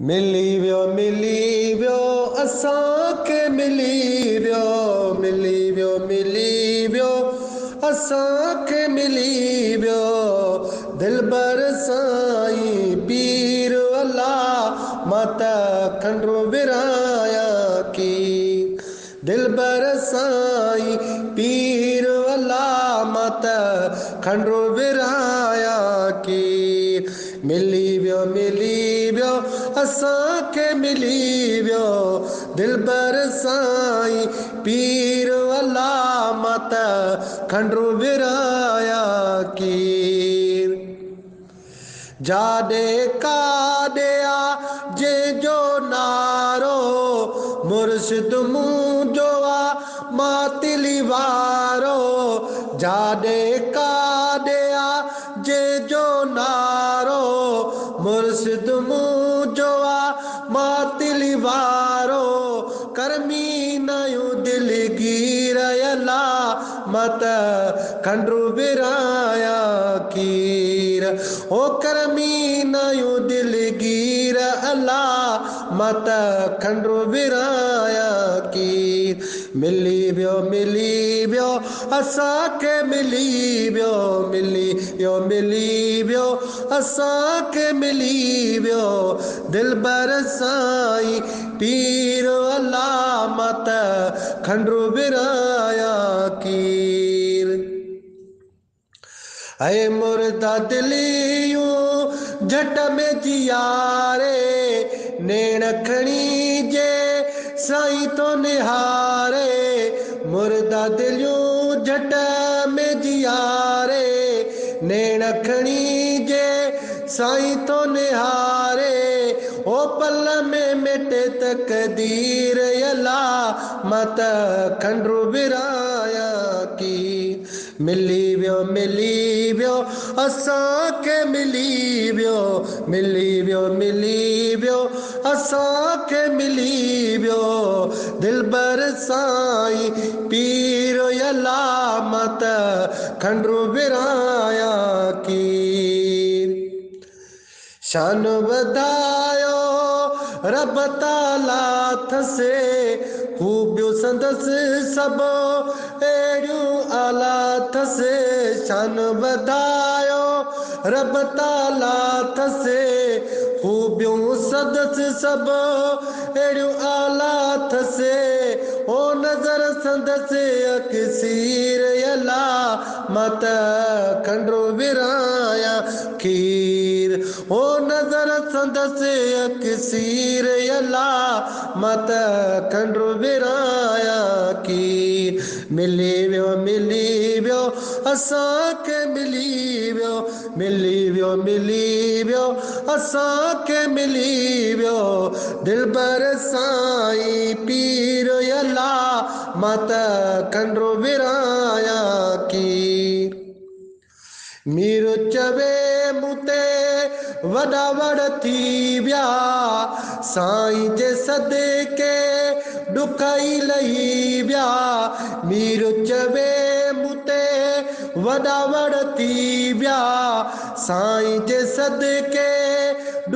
मिली वियो असांखे मिली वियो असांखे मिली वियो दिलबर साईं पीर अल्लाह मां त खंडु विरायां की दिलबर साईं पीर अल्लाह मां त खंडु विरायां की मिली वियो असांखे मिली वियो दिलबर साईं पीर अल्लाह मां त खंडु विरायां की जाॾे काॾे आ जंहिंजो नारो मुर्शिद मुंहिंजो आ मातिली वारो जाॾे काॾे आ जंहिंजो नारो मुर्शिद मुंहिंजो आ मातिली वारो करमी नयूं दिलगीर अल्लाह मां त खंडु विरायां कीर ओ करमी नयूं दिलगीर अल्लाह मां त खंडु विरायां कीर मिली वियो असांखे मिली वियो असांखे मिली वियो दिलबर साईं पीर अल्लाह मां त खंडु विरायां कीर ऐ मुर्दा दिलियूं झट में जियारे नेण खणी जे साईं तो निहारे मुर्दा दिलियूं झट में जियारे नेण खणी जे साईं तो निहारे ओ पल में मिटे तकदीर अल्लाह मां त खंडु विरायां की मिली वियो असांखे मिली वियो असांखे मिली वियो दिलबर साईं पीर अल्लाह मां त खंडु विरायां की शान वधायो रब ताला थसे खूबियूं संदसि सभु अहिड़ियूं आला थसे शान वधायो रब ताला थसे खूबियूं संदसि सभु अहिड़ियूं आला थसे ओ नज़र संदसि अक्सीर अल्लाह मां त खंडु विरायां खीर ओ नज़र संदसि अक्सीर अल्लाह मां त खंडु विरायां कीर मिली वियो असांखे मिली वियो असांखे मिली वियो दिलबर साईं पीर अल्लाह मां त खंडु विरायां कीर मीर चवे मूं ते वॾा वड़ थी विया साईं जे सदके ॾुख ई लही विया मीर चवे मूं ते वॾा वड़ थी विया साईं जे सदके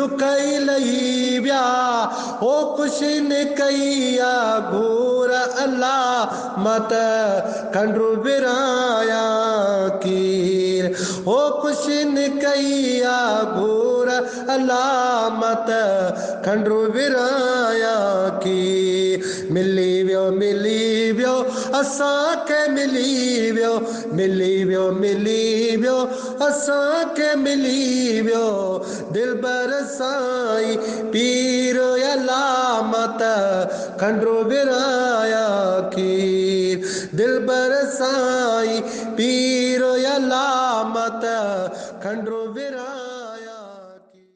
ॾुख ई लही विया ओ ख़ुशी न कई आ घूर अल्लाह मां त खंडु विरायां कीर ओ ख़ुशी न कई आ घूर अल्लाह मां त खंडु विरायां कीर मिली वियो असांखे मिली वियो असांखे मिली वियो दिलबर साईं पीर अल्लाह मां त खंडु विरायां कीर दिलबर साईं पीर अल्लाह मां त खंडु विरायां